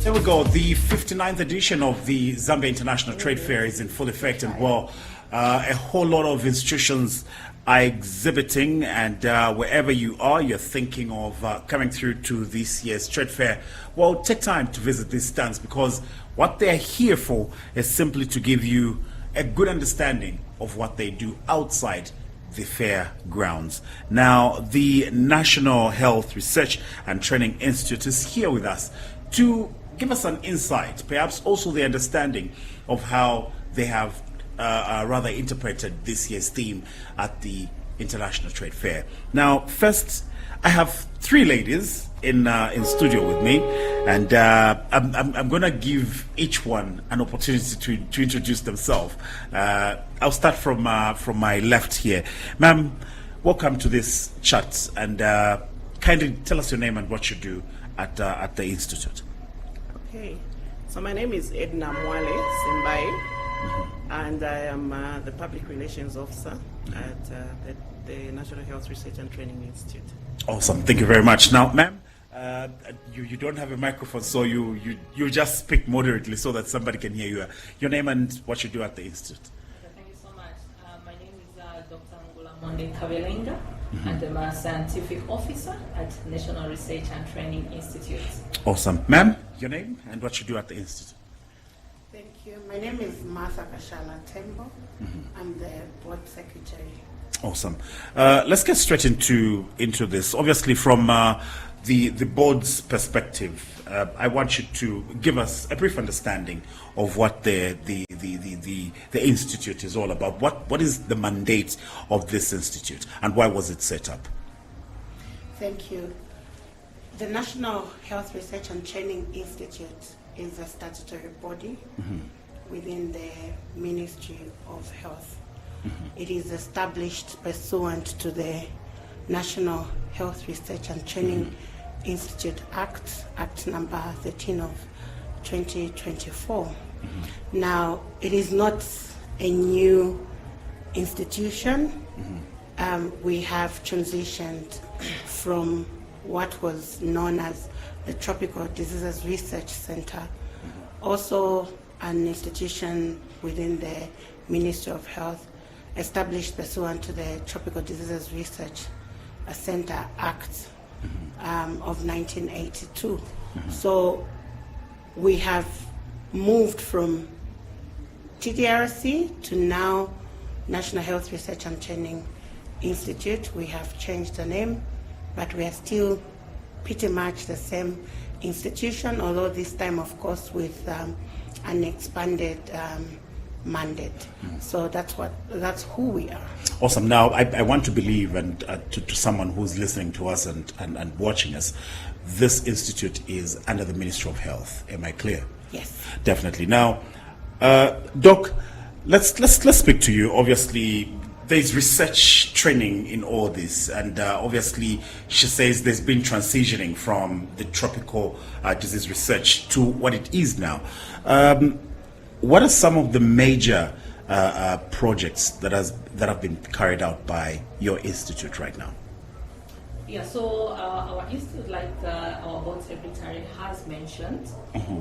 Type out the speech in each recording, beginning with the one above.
There we go. The 59th edition of the Zambia International Trade Fair is in full effect, and a whole lot of institutions are exhibiting, and wherever you are, you're thinking of coming through to this year's trade fair. Well, take time to visit these stands, because what they're here for is simply to give you a good understanding of what they do outside the fair grounds. Now, the National Health Research and Training Institute is here with us to give us an insight, perhaps also the understanding of how they have rather interpreted this year's theme at the International Trade Fair. Now, first, I have three ladies in studio with me, and I'm going to give each one an opportunity to introduce themselves. I'll start from my left here. Ma'am, welcome to this chat, and kindly tell us your name and what you do at the Institute. Okay, so my name is Edna Mwale Simbai, and I am the Public Relations Officer at the National Health Research and Training Institute. Awesome, thank you very much. Now, ma'am, you don't have a microphone, so you just speak moderately so that somebody can hear you. Your name and what you do at the Institute. Okay, thank you so much. My name is Dr. Ngula Monde Kabelenga, and I'm a scientific officer at National Research and Training Institute. Awesome. Ma'am, your name and what you do at the Institute. Thank you. My name is Martha Kashala Tembo. I'm the board secretary. Awesome. Let's get straight into this. Obviously, from the board's perspective, I want you to give us a brief understanding of what the institute is all about. What is the mandate of this institute, and why was it set up? Thank you. The National Health Research and Training Institute is a statutory body within the Ministry of Health. It is established pursuant to the National Health Research and Training Institute Act number 13 of 2024. Now, it is not a new institution. We have transitioned from what was known as the Tropical Diseases Research Center, also an institution within the Ministry of Health, established pursuant to the Tropical Diseases Research Center Act of 1982. So we have moved from TDRC to now National Health Research and Training Institute. We have changed the name, but we are still pretty much the same institution, although this time, of course, with an expanded mandate. So that's who we are. Awesome. Now, I want to believe, and to someone who's listening to us and watching us, this institute is under the Ministry of Health. Am I clear? Yes. Definitely. Now, Doc, let's speak to you. Obviously, there's research training in all this, and obviously, she says there's been transitioning from the tropical disease research to what it is now. What are some of the major projects that have been carried out by your institute right now? Yeah, so our institute, like our board secretary has mentioned,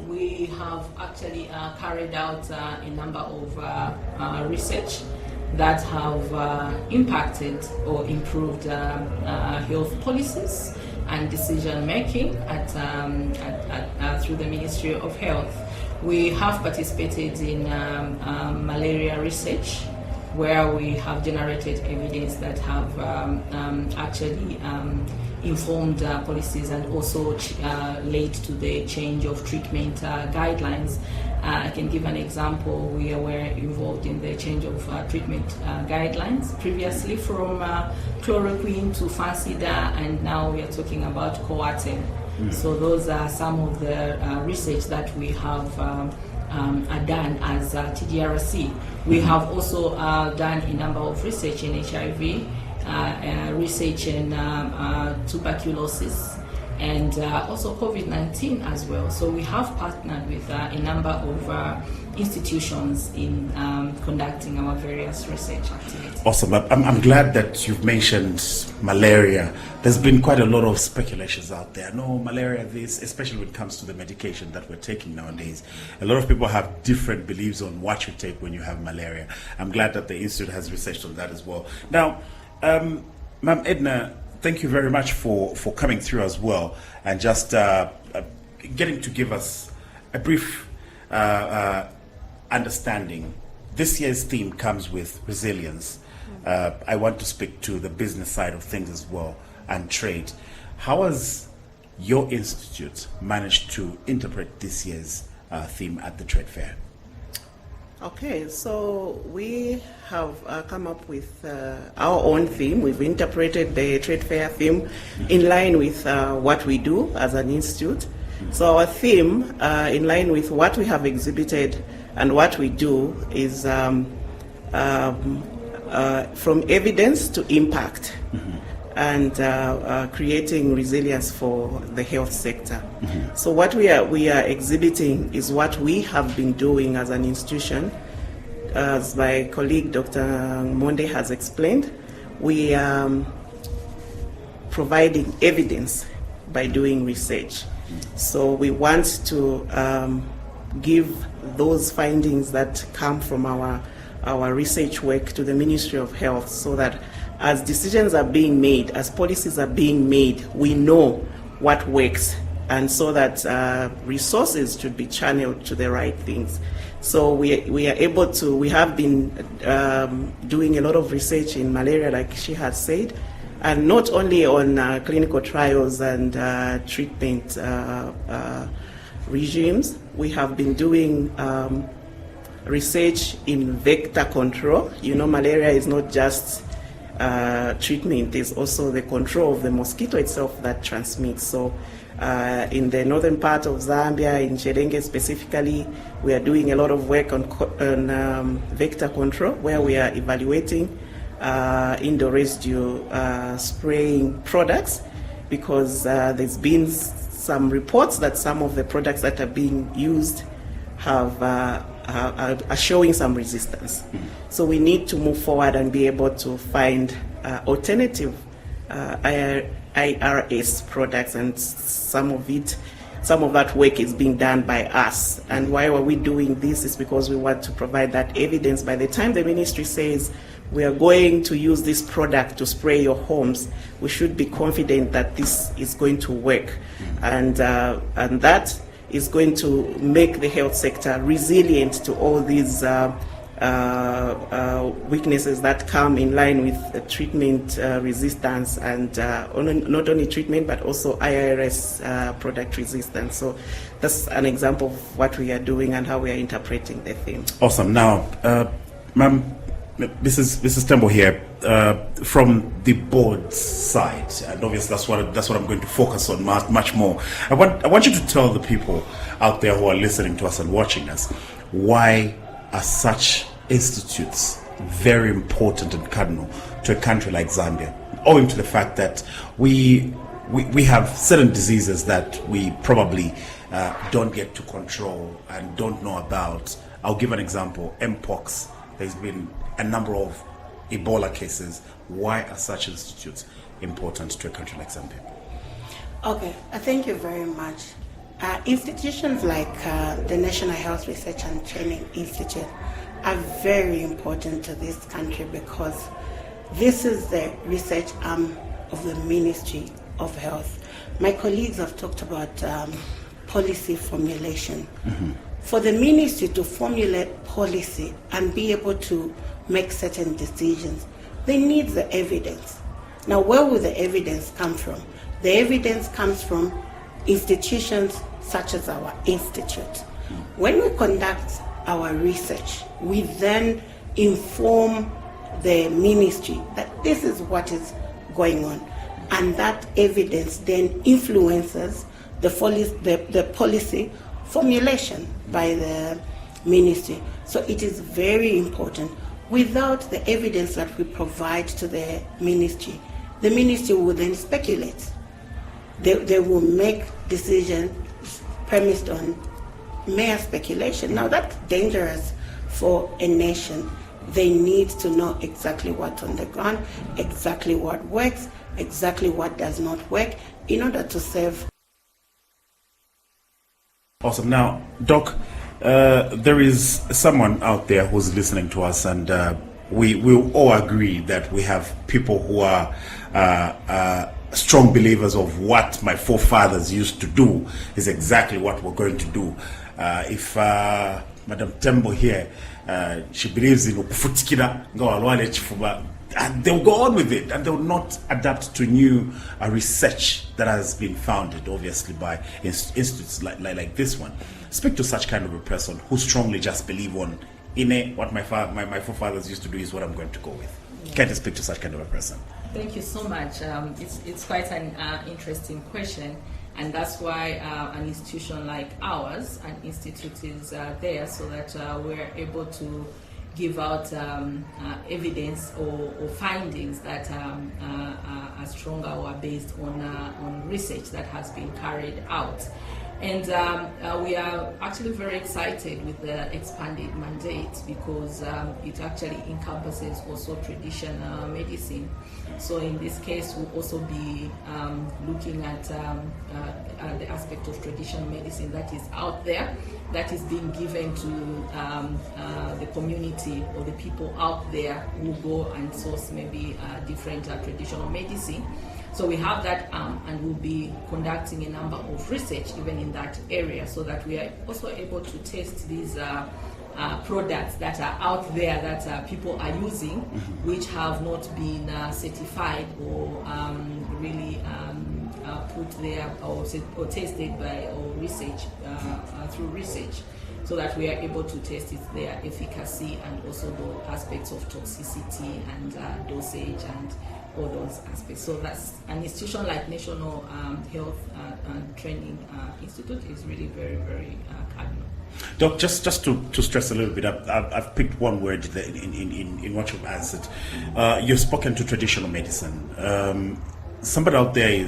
we have actually carried out a number of research that have impacted or improved health policies and decision making through the Ministry of Health. We have participated in malaria research, where we have generated evidence that have actually informed policies and also led to the change of treatment guidelines. I can give an example. We were involved in the change of treatment guidelines, previously from chloroquine to Fancida, and now we are talking about Coartem. So those are some of the research that we have done as TDRC. We have also done a number of research in HIV, research in tuberculosis, and also COVID-19 as well. So we have partnered with a number of institutions in conducting our various research activities. Awesome. I'm glad that you've mentioned malaria. There's been quite a lot of speculations out there. No, malaria this, especially when it comes to the medication that we're taking nowadays. A lot of people have different beliefs on what you take when you have malaria. I'm glad that the Institute has researched on that as well. Now, Ma'am Edna, thank you very much for coming through as well and just getting to give us a brief understanding. This year's theme comes with resilience. I want to speak to the business side of things as well and trade. How has your institute managed to interpret this year's theme at the trade fair? Okay, so we have come up with our own theme. We've interpreted the trade fair theme in line with what we do as an institute. So our theme, in line with what we have exhibited and what we do, is from evidence to impact, and creating resilience for the health sector. So what we are exhibiting is what we have been doing as an institution. As my colleague Dr. Monde has explained, we are providing evidence by doing research. So we want to give those findings that come from our research work to the Ministry of Health, so that as decisions are being made, as policies are being made, we know what works, and so that resources should be channeled to the right things. So we are able to, we have been doing a lot of research in malaria, like she has said, and not only on clinical trials and treatment regimes. We have been doing research in vector control. You know, malaria is not just treatment, it's also the control of the mosquito itself that transmits. So in the northern part of Zambia, in Chilenge specifically, we are doing a lot of work on vector control, where we are evaluating indoor residue spraying products, because there's been some reports that some of the products that are being used are showing some resistance. So we need to move forward and be able to find alternative IRS products, and some of that work is being done by us. And why are we doing this? Is because we want to provide that evidence. By the time the ministry says we are going to use this product to spray your homes, we should be confident that this is going to work, and that is going to make the health sector resilient to all these weaknesses that come in line with the treatment resistance, and not only treatment but also IRS product resistance. So that's an example of what we are doing and how we are interpreting the theme. Awesome. Now, ma'am, Mrs. Tembo here, from the board's side, and obviously that's what I'm going to focus on much more. I want you to tell the people out there who are listening to us and watching us, why are such institutes very important and cardinal to a country like Zambia, owing to the fact that we have certain diseases that we probably don't get to control and don't know about. I'll give an example: Mpox. There's been a number of Ebola cases. Why are such institutes important to a country like Zambia? Okay, thank you very much. Institutions like the National Health Research and Training Institute are very important to this country, because this is the research arm of the Ministry of Health. My colleagues have talked about policy formulation. For the ministry to formulate policy and be able to make certain decisions, they need the evidence. Now, where will the evidence come from? The evidence comes from institutions such as our institute. When we conduct our research, we then inform the ministry that this is what is going on, and that evidence then influences the policy formulation by the ministry. So it is very important. Without the evidence that we provide to the ministry will then speculate. They will make decisions premised on mere speculation. Now that's dangerous for a nation. They need to know exactly what's on the ground, exactly what works, exactly what does not work, in order to save. Awesome. Now, Doc, there is someone out there who's listening to us, and we will all agree that we have people who are strong believers of what my forefathers used to do is exactly what we're going to do. If Madam Tembo here, she believes in ukufutikira ngawalwale chifuba, and they'll go on with it, and they'll not adapt to new research that has been founded, obviously, by institutes like this one. Speak to such kind of a person who strongly just believe on what my forefathers used to do is what I'm going to go with. Yeah. Can you speak to such kind of a person? Thank you so much. It's quite an interesting question, and that's why an institution like ours, an institute, is there, so that we're able to give out evidence or findings that are stronger or are based on research that has been carried out. And we are actually very excited with the expanded mandate, because it actually encompasses also traditional medicine. So in this case, we'll also be looking at the aspect of traditional medicine that is out there, that is being given to the community or the people out there who go and source maybe different traditional medicine. So we have that and we'll be conducting a number of research even in that area, so that we are also able to test these products that are out there that people are using, which have not been certified or really put there or tested by or research through research, so that we are able to test their efficacy and also the aspects of toxicity and dosage and all those aspects. So that's an institution like National Health and Training Institute is really very, very cardinal. Doc, just to stress a little bit, I've picked one word in what you've answered. You've spoken to traditional medicine. Somebody out there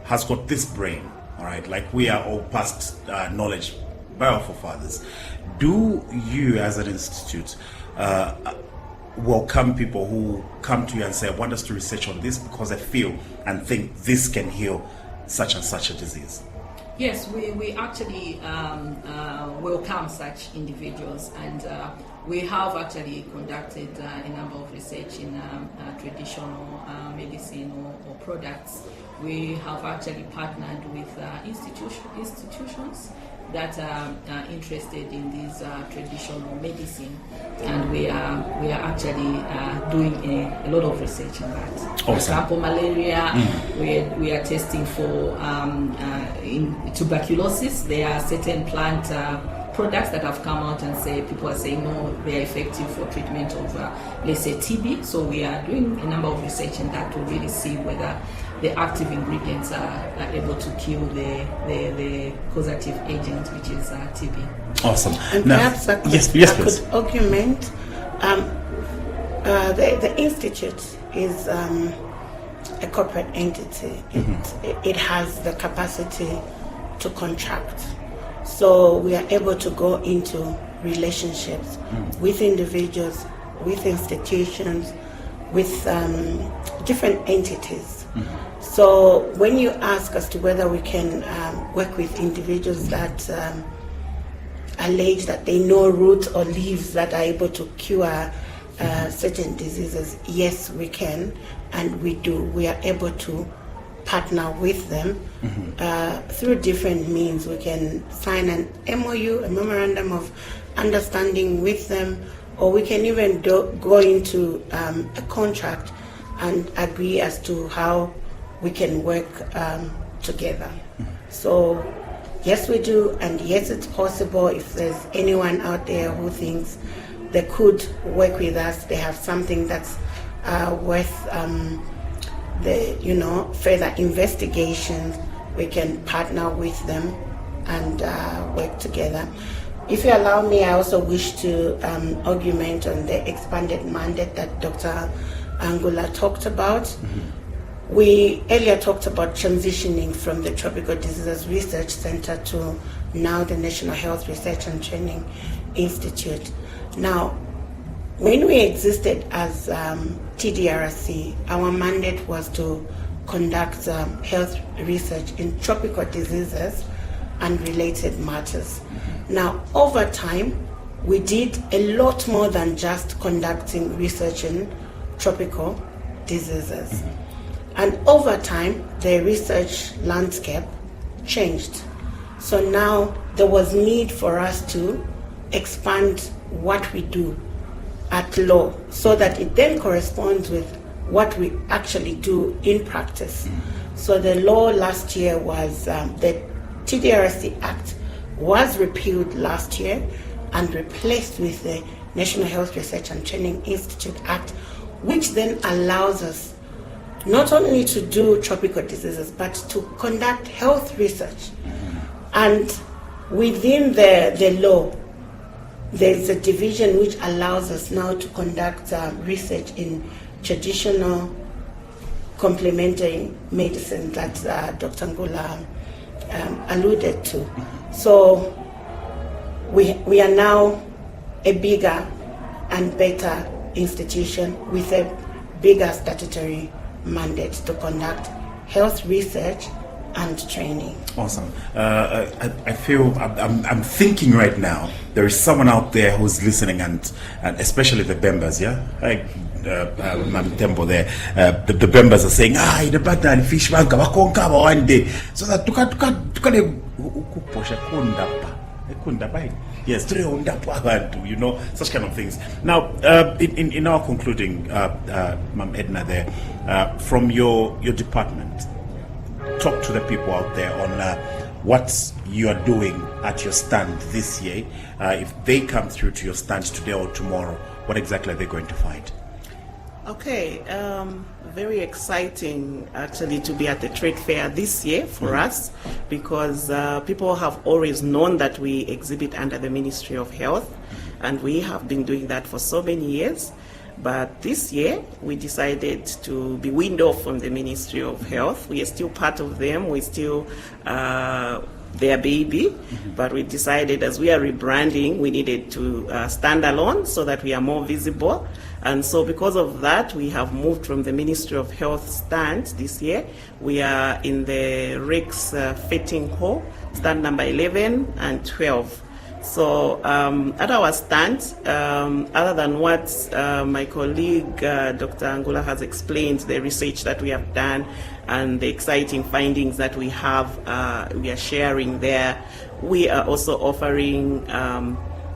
has got this brain, all right, like we are all past knowledge by our forefathers. Do you, as an institute, welcome people who come to you and say, I want us to research on this because I feel and think this can heal such and such a disease? Yes, we actually welcome such individuals, and we have actually conducted a number of research in traditional medicine or products. We have actually partnered with institutions that are interested in this traditional medicine, and we are actually doing a lot of research in that. Awesome. For example, malaria, we are testing for in tuberculosis. There are certain plant products that have come out and say people are saying no, they are effective for treatment of let's say TB. So we are doing a number of research in that to really see whether the active ingredients are able to kill the causative agent, which is TB. Awesome. And now, perhaps I could augment. The institute is a corporate entity. It has the capacity to contract. So we are able to go into relationships with individuals, with institutions, with different entities. So when you ask as to whether we can work with individuals that allege that they know roots or leaves that are able to cure certain diseases, yes, we can, and we do. We are able to partner with them through different means. We can sign an MOU, a memorandum of understanding with them, or we can even go into a contract and agree as to how we can work together. So yes, we do, and yes, it's possible. If there's anyone out there who thinks they could work with us, they have something that's worth further investigation, we can partner with them and work together. If you allow me, I also wish to augment on the expanded mandate that Dr. Angula talked about. We earlier talked about transitioning from the Tropical Diseases Research Center to now the National Health Research and Training Institute. Now, when we existed as TDRC, our mandate was to conduct health research in tropical diseases and related matters. Now, over time, we did a lot more than just conducting research in tropical diseases. And over time, the research landscape changed. So now there was need for us to expand what we do at law so that it then corresponds with what we actually do in practice. So the law last year was, the TDRC Act was repealed last year and replaced with the National Health Research and Training Institute Act, which then allows us not only to do tropical diseases, but to conduct health research. And within the law, there's a division which allows us now to conduct research in traditional complementary medicine that Dr. Ngula alluded to. So we are now a bigger and better institution with a bigger statutory mandate to conduct health research and training. Awesome. I feel I'm thinking right now there is someone out there who's listening, and especially the Bembas, yeah. Tembo there. The Bembas are saying, the button fish banka bakonka one day, so that tukade kuposha kundapa. Yes, you know, such kind of things. Now, in our concluding, Ma'am Edna, there, from your department, talk to the people out there on what you are doing at your stand this year. If they come through to your stand today or tomorrow, what exactly are they going to find? Okay, very exciting actually to be at the trade fair this year for us, because people have always known that we exhibit under the Ministry of Health, and we have been doing that for so many years. But this year, we decided to be weaned off from the Ministry of Health. We are still part of them. We're still their baby. But we decided, as we are rebranding, we needed to stand alone so that we are more visible. And so because of that, we have moved from the Ministry of Health stand this year. We are in the Rex Fitting Hall, stand number 11 and 12. So at our stand, other than what my colleague Dr. Ngula has explained, the research that we have done and the exciting findings that we have, we are sharing there. We are also offering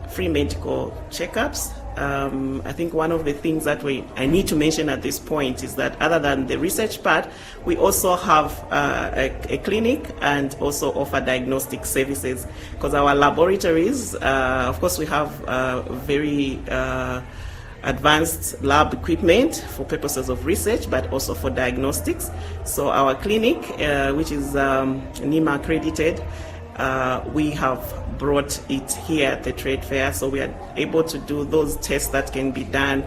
free medical checkups. I think one of the things that I need to mention at this point is that other than the research part, we also have a clinic and also offer diagnostic services, because our laboratories, of course, we have very advanced lab equipment for purposes of research, but also for diagnostics. So our clinic, which is NEMA accredited, we have brought it here at the trade fair, so we are able to do those tests that can be done,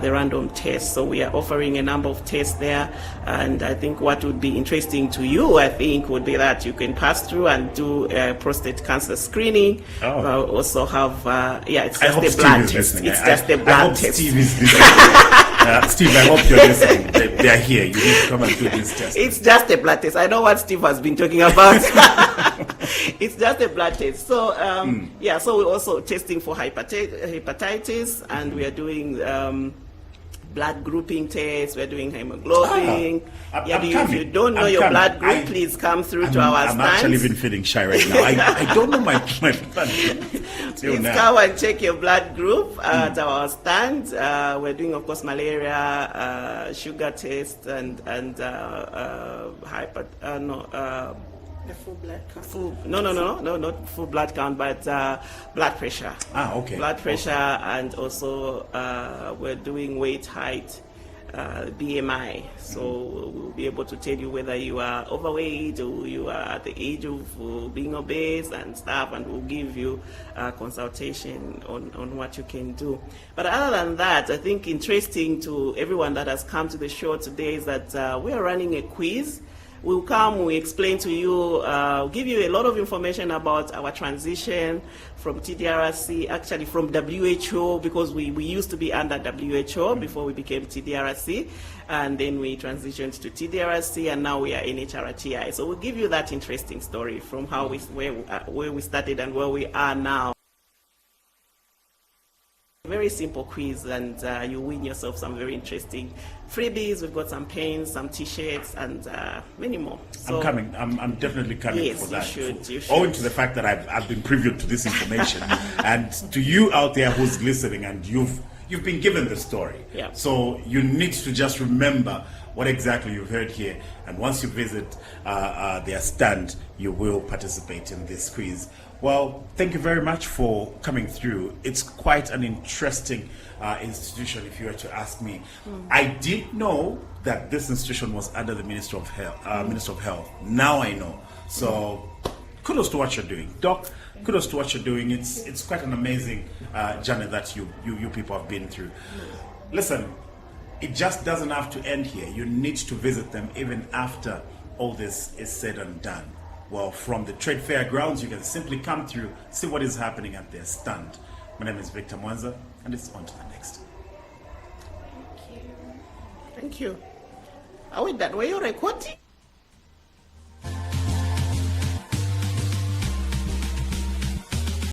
the random tests. So we are offering a number of tests there, and I think what would be interesting to you, I think, would be that you can pass through and do prostate cancer screening. Also have, it's just a blood test. It's just a blood test. Steve is listening. Steve, I hope you're listening. They are here. You need to come and do this test. It's just a blood test. I know what Steve has been talking about. It's just a blood test. So, so we're also testing for hepatitis, and we are doing blood grouping tests. We're doing hemoglobin. If you don't know your blood group, please come through to our stand. I'm actually even feeling shy right now. I don't know my blood group. Please come and check your blood group at our stand. We're doing, of course, malaria, sugar test, and The full blood count. Not full blood count, but blood pressure. Okay. Blood pressure, and also we're doing weight, height, BMI. So we'll be able to tell you whether you are overweight or you are at the age of being obese and stuff, and we'll give you a consultation on what you can do. But other than that, I think interesting to everyone that has come to the show today is that we are running a quiz. We'll come, we explain to you, give you a lot of information about our transition from TDRC, actually from WHO, because we used to be under WHO before we became TDRC, and then we transitioned to TDRC, and now we are in HRTI. So we'll give you that interesting story from how where we started and where we are now. Very simple quiz, and you win yourself some very interesting freebies. We've got some pens, some T-shirts, and many more. So, I'm coming. I'm definitely coming yes, for that. You should. Owing to the fact that I've been privy to this information, and to you out there who's listening, and you've been given the story. Yeah. So you need to just remember what exactly you've heard here, and once you visit their stand, you will participate in this quiz. Well, thank you very much for coming through. It's quite an interesting institution, if you were to ask me. I did know that this institution was under the Minister of Health. Now I know. So kudos to what you're doing. Doc, kudos to what you're doing. It's quite an amazing journey that you people have been through. Listen, it just doesn't have to end here. You need to visit them even after all this is said and done. Well, from the trade fair grounds, you can simply come through, see what is happening at their stand. My name is Victor Mwanza, and it's on to the next. Thank you. Are we done? Were you recording?